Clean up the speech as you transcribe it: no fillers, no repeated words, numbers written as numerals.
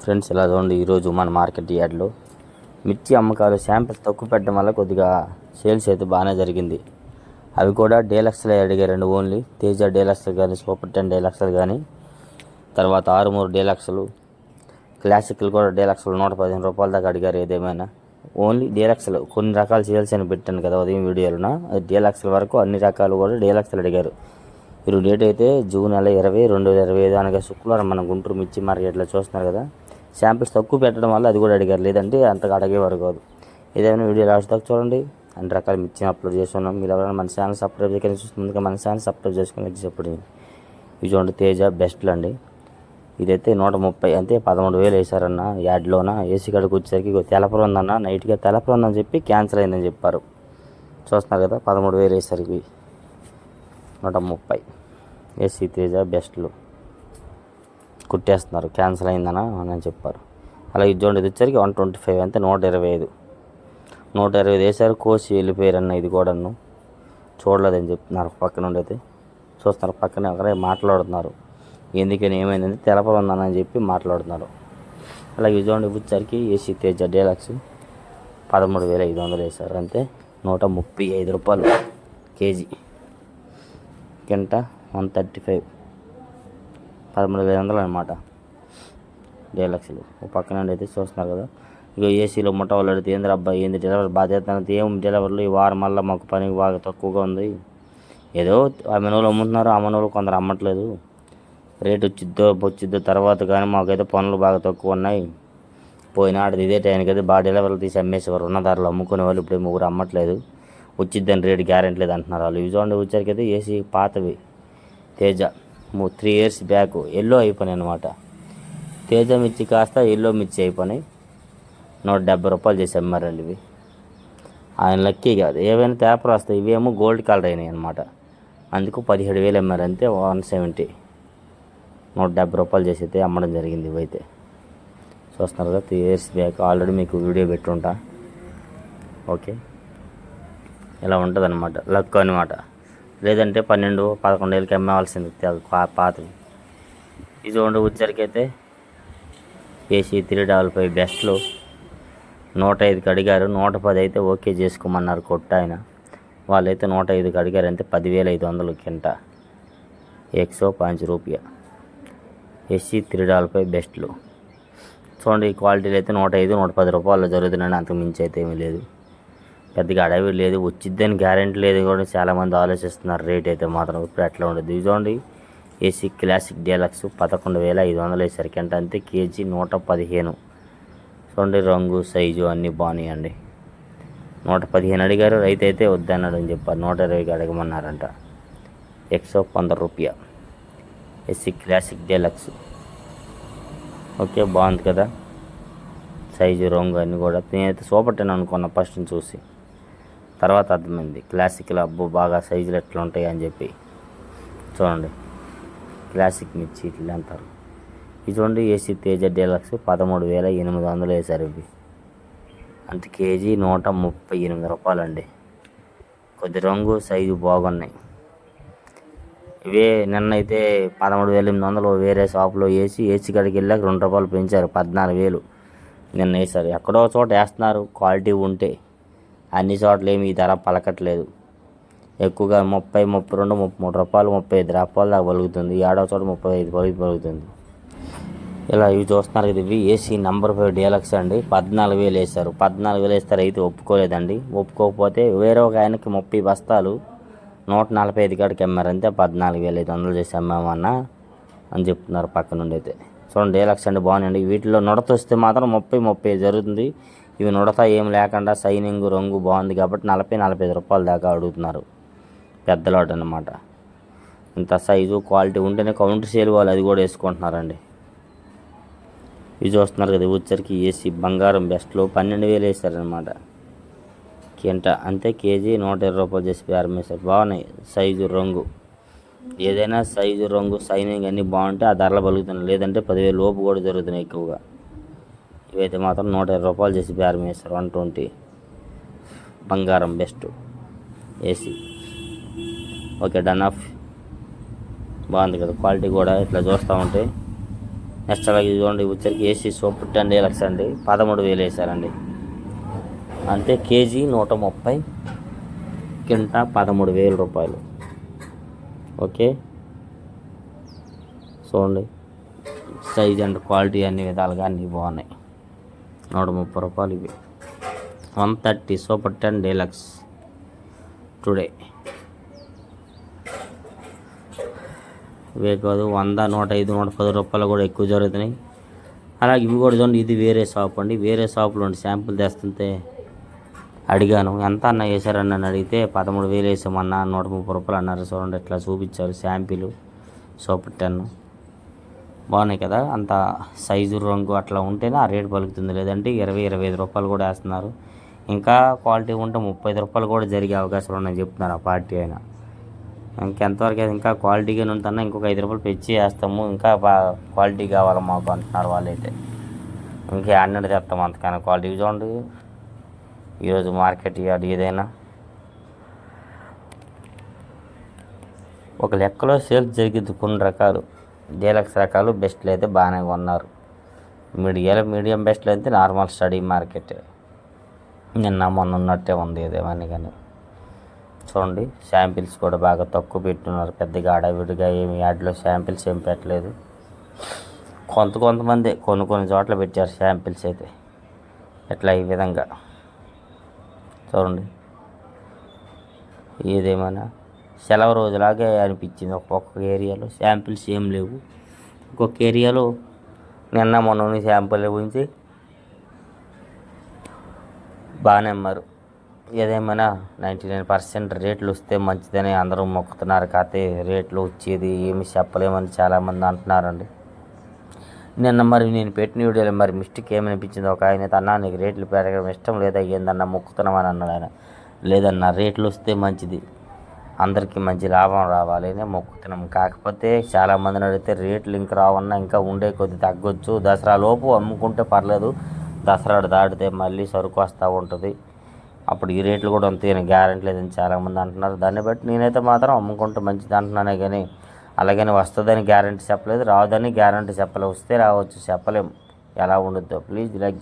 Friends ఇలా చూడండి, ఈరోజు మన మార్కెట్ యార్డ్లో మిర్చి అమ్మకాలు శాంపిల్స్ తక్కువ పెట్టడం వల్ల కొద్దిగా సేల్స్ అయితే బాగానే జరిగింది. అవి కూడా డీలక్స్లో అడిగారండి. ఓన్లీ తేజ డీలక్స్లు కానీ, సూపర్ 10 డీలక్స్లు కానీ, తర్వాత 6 డీలక్స్లు, క్లాసిక్లు కూడా డీలక్స్లు 115 రూపాయల దాకా అడిగారు. ఏదేమైనా ఓన్లీ డీలక్స్లు కొన్ని రకాల సేల్స్ అని పెట్టాను కదా ఉదయం వీడియోలో, అది డీలక్స్ల వరకు అన్ని రకాలు కూడా డీలక్స్లు అడిగారు. ఈరోజు డేట్ అయితే జూన్ నెల 20, 2025 అనగా శుక్రవారం మన గుంటూరు మిర్చి మార్కెట్లో చూస్తున్నారు కదా. శాంపిల్స్ తక్కువ పెట్టడం వల్ల అది కూడా అడిగారు, లేదంటే అంతగా అడిగేవారు కాదు. ఏదైనా వీడియో లాస్ట్ దాకా చూడండి, అన్ని రకాల మిర్చిని అప్లోడ్ చేస్తున్నాం. మీరు ఎవరైనా మన ఛానల్ సబ్స్క్రైబ్ చేయడానికి చూస్తుందిగా మన ఛానల్ సబ్స్క్రైబ్ చేసుకుని వచ్చేటప్పుడు ఇవి చూడండి, తేజ బెస్ట్లు అండి. ఇదైతే 130 అంతే 13,000 వేసారన్న యాడ్లోన. ఏసీ కాడికి వచ్చేసరికి తెలపరు ఉందన్న, నైట్గా తెలపరు ఉందని చెప్పి క్యాన్సిల్ అయిందని చెప్పారు. చూస్తున్నారు కదా, 13,000 వేసారు. ఇవి 130 ఏసీ తేజ బెస్ట్లు కుట్టేస్తున్నారు, క్యాన్సిల్ అయిందనా అని చెప్పారు. అలాగే ఇది చూడండి, ఇది వచ్చరికి 125 అంతే 125 వేసారు. కోసి వెళ్ళిపోయారన్న. ఇది కూడాను చూడలేదని చెప్తున్నారు పక్కన నుండి. అయితే చూస్తున్నారు, పక్కనే ఒకరే మాట్లాడుతున్నారు. ఎందుకని ఏమైందని తెలపలు ఉందని చెప్పి మాట్లాడుతున్నారు. అలాగే ఇది చూడండి, వచ్చరికి ఏసీ తేజ డీలక్స్ 13,500 వేశారు. అంతే 135 రూపాయలు కేజీ. కింట 135, 13,500 అనమాట డీలక్స్లు. పక్కన అయితే చూస్తున్నారు కదా. ఇక ఏసీలో ముఠ వాళ్ళు అడిగితే ఏంద్ర అబ్బాయి ఏంది డెలివరీ బాధ్యత అంటే, ఏం డెలివరీలు ఈ వారం మళ్ళీ మాకు పని బాగా తక్కువగా ఉంది. ఏదో అమ్మనోళ్ళు అమ్ముతున్నారు, అమ్మనోళ్ళు కొందరు అమ్మట్లేదు. రేటు వచ్చిద్దో తర్వాత కానీ మాకైతే పనులు బాగా తక్కువ ఉన్నాయి. పోయినాడు ఇదే టైంకి అయితే బాగా డెలివరీలు తీసి అమ్మేసేవారు, ఉన్న ధరలు అమ్ముకునే వాళ్ళు. ఇప్పుడు ముగ్గురు అమ్మట్లేదు, వచ్చిద్దని రేటు గ్యారెంటీ లేదు అంటున్నారు వాళ్ళు. ఇవి చూడండి, వచ్చరికైతే ఏసీ పాతవి తేజ 3 years బ్యాక్ ఎల్లో అయిపోయినాయి అనమాట. తేజ మిర్చి కాస్త ఎల్లో మిర్చి అయిపోయినాయి. 170 రూపాయలు చేసి అమ్మారండి ఇవి. ఆయన లక్కీ కాదు, ఏవైనా పేపర్ వస్తాయి, ఇవేమో గోల్డ్ కలర్ అయినాయి అనమాట. అందుకు 17,000 అమ్మారు. అంతే 170, 170 రూపాయలు చేసి అయితే అమ్మడం జరిగింది. ఇవైతే చూస్తున్నారు కదా, 3 years బ్యాక్ ఆల్రెడీ మీకు వీడియో పెట్టుంటా. ఓకే, ఇలా ఉంటుంది అనమాట, లక్ అనమాట. లేదంటే 12-11 అమ్మేవాల్సింది పాతవి. ఇది ఉండి వచ్చరికైతే ఏసీ 355 బెస్ట్లు 105కి అడిగారు. 110 అయితే ఓకే చేసుకోమన్నారు కొట్ట ఆయన. వాళ్ళైతే 105కి అడిగారు. అంతే 10,500 కింట 105 రూపాయ ఏసీ 355 బెస్ట్లు. చూడండి, ఈ క్వాలిటీలు అయితే 105, 110 రూపాయలు జరుగుతున్నాయి. అంతకు మించి అయితే ఏమీ లేదు, పెద్దగా అడవి లేదు. వచ్చిద్దని గ్యారెంటీ లేదు కూడా చాలామంది ఆలోచిస్తున్నారు. రేట్ అయితే మాత్రం ఇప్పుడు ఎట్లా ఉండదు. ఇది చూడండి, ఏసీ క్లాసిక్ డీలక్స్ 11,500 వేసారు. కింట అంతే కేజీ 115. చూడండి, రంగు సైజు అన్నీ బాగున్నాయండి. 115 అడిగారు. రైతు అయితే వద్దన్నాడు అని చెప్పారు. 120కి అడగమన్నారంట. 115 రూపాయ ఏసీ క్లాసిక్ డీలక్స్. ఓకే, బాగుంది కదా సైజు, రంగు అన్నీ కూడా. నేనైతే సూపర్ 10 అనుకున్నా ఫస్ట్ చూసి, తర్వాత అర్థమైంది క్లాసిక్లో అబ్బో బాగా సైజులు ఎట్లా ఉంటాయి అని చెప్పి. చూడండి, క్లాసిక్ మిర్చి ఇట్లా అంటారు. ఇది చూడండి, ఏసీ తేజ డీలక్స్ 13,800 వేసారు. ఇవి అంత కేజీ 138 రూపాయలండి. కొద్ది రంగు సైజు బాగున్నాయి. ఇవే నిన్నైతే 13,800 వేరే షాపులో ఏసీ కాడికి వెళ్ళాక 2 రూపాయలు పెంచారు, 14,000 నిన్న వేసారు. ఎక్కడో చోట వేస్తున్నారు క్వాలిటీ ఉంటే, అన్ని చోట్ల ఏమి ఈ ధర పలకట్లేదు. ఎక్కువగా 30, 32, 33 రూపాయలు, 35 రూపాయలు దాకా పలుకుతుంది. ఏడవ చోట 35 పలుకుతుంది. ఇలా ఇవి చూస్తున్నారు కదా, ఇవి ఏసీ నెంబర్ 5 డీలక్స్ అండి. 14,000 వేసారు. 14,000 వేస్తారు. అయితే ఒప్పుకోలేదండి. ఒప్పుకోకపోతే వేరే ఒక ఆయనకి 30 బస్తాలు 145 కాడికి అమ్మారు. అంతే 14,500 చేసి అమ్మామన్నా అని చెప్తున్నారు పక్క నుండి. అయితే చూడండి, డీలక్స్ అండి బాగున్నాయండి. వీటిలో నుడత వస్తే మాత్రం 30 జరుగుతుంది. ఇవి నుడత ఏం లేకుండా సైనింగ్ రంగు బాగుంది కాబట్టి 40-45 రూపాయల దాకా అడుగుతున్నారు. పెద్ద లాట్ అన్నమాట. ఇంత సైజు క్వాలిటీ ఉంటేనే కౌంటర్ సేల్ వాళ్ళు అది కూడా వేసుకుంటున్నారండి. ఇవి చూస్తున్నారు కదా, వచ్చరికి ఏసీ బంగారం బెస్ట్లో 12,000 వేసారనమాట. కింట అంతే కేజీ 120 రూపాయలు చేసి ప్రారంభిస్తారు. బాగున్నాయి సైజు, రంగు. ఏదైనా సైజు, రంగు, సైనింగ్ అన్నీ బాగుంటే ఆ ధరలు పలుకుతున్నాయి. లేదంటే 10,000 లోపు కూడా జరుగుతున్నాయి ఎక్కువగా. ఇవైతే మాత్రం 120 రూపాయలు చేసి బేరం వేస్తారు. 120 బంగారం best AC. Okay, done of. బాగుంది కదా క్వాలిటీ కూడా. ఇట్లా చూస్తూ ఉంటే నెక్స్ట్ అలాగే చూడండి వచ్చరికి ఏసీ సూపర్ 10 డీలక్స్ అండి 13,000 వేసారండి. అంటే కేజీ 130, కింట 13,000 రూపాయలు. ఓకే చూడండి సైజ్ అండ్ క్వాలిటీ అన్ని విధాలుగా అన్నీ బాగున్నాయి. 130 రూపాయలు ఇవి. 130 సూపర్ 10 డీలక్స్ టుడే. ఇవే కాదు 100, 105, 110 రూపాయలు కూడా ఎక్కువ జరుగుతున్నాయి. అలాగే ఇవి కూడా చూడండి, ఇది వేరే షాప్ అండి. వేరే షాప్లో శాంపుల్ తెస్తుంటే అడిగాను, ఎంత అన్న వేసారని నన్ను అడిగితే 13,000 వేసామన్నా, 130 రూపాయలు అన్నారు. చూడండి ఇట్లా చూపించారు శాంపిల్ సూపర్ 10 బాగున్నాయి కదా. అంత సైజు రంగు అట్లా ఉంటేనే ఆ రేటు పలుకుతుంది, లేదంటే 20-25 రూపాయలు కూడా వేస్తున్నారు. ఇంకా క్వాలిటీ ఉంటే 35 రూపాయలు కూడా జరిగే అవకాశాలు ఉన్నాయని చెప్తున్నారు ఆ పార్టీ అయినా. ఇంకెంతవరకు ఇంకా క్వాలిటీగా ఉంటున్నా ఇంకొక 5 రూపాయలు పెంచి వేస్తాము, ఇంకా క్వాలిటీ కావాలి మాకు అంటున్నారు వాళ్ళైతే. ఇంకా అన్నది తెస్తాం అంతకన్నా క్వాలిటీ చూడండి. ఈరోజు మార్కెట్ యార్డ్ ఏదైనా ఒక లెక్కలో సేల్స్ జరిగింది. కొన్ని రకాలు డీలక్స్ రకాలు బెస్ట్లు అయితే బాగానే కొన్నారు. మీడియం బెస్ట్లు అయితే నార్మల్ స్టడీ మార్కెట్ నిన్న మొన్న ఉన్నట్టే ఉంది ఏదేమని. కానీ చూడండి శాంపిల్స్ కూడా బాగా తక్కువ పెట్టున్నారు, పెద్దగా అడవిడిగా ఏమి యాడ్లో శాంపిల్స్ ఏం పెట్టలేదు. కొంతమంది కొన్ని చోట్ల పెట్టారు శాంపిల్స్ అయితే. ఎట్లా ఈ విధంగా చూడండి, ఏదేమైనా సెలవు రోజులాగే అనిపించింది. ఒక్కొక్క ఏరియాలో శాంపిల్స్ ఏం లేవు, ఒక్కొక్క ఏరియాలో నిన్న మొన్న శాంపిల్ గురించి బాగానే అమ్మారు. ఏదేమైనా 99% రేట్లు వస్తే మంచిదని అందరూ మొక్కుతున్నారు. కాకపోతే రేట్లు వచ్చేది ఏమి చెప్పలేమని చాలామంది అంటున్నారండి. నిన్న మరి నేను పెట్టిన వీడియోలో మరి మిస్టేక్ ఏమనిపించింది, ఒక ఆయన అన్నా నీకు రేట్లు పెరగడం ఇష్టం లేదా ఏందన్నా మొక్కుతున్నామని అన్నాడు ఆయన. లేదన్నా రేట్లు వస్తే మంచిది, అందరికీ మంచి లాభం రావాలి అని మొక్కుతున్నాం. కాకపోతే చాలామందిని అడిగితే రేట్లు ఇంకా రావన్నా ఇంకా ఉండే కొద్ది తగ్గొచ్చు, దసరా లోపు అమ్ముకుంటే పర్లేదు, దసరా దాటితే మళ్ళీ సరుకు వస్తూ ఉంటుంది, అప్పుడు ఈ రేట్లు కూడా అంతే గ్యారెంటీ లేదని చాలామంది అంటున్నారు. దాన్ని బట్టి నేనైతే మాత్రం అమ్ముకుంటే మంచిది అంటున్నానే కానీ అలాగని వస్తుందని గ్యారెంటీ చెప్పలేదు, రావద్దని గ్యారెంటీ చెప్పలేదు. వస్తే రావచ్చు, చెప్పలేం ఎలా ఉండుద్దో. Please like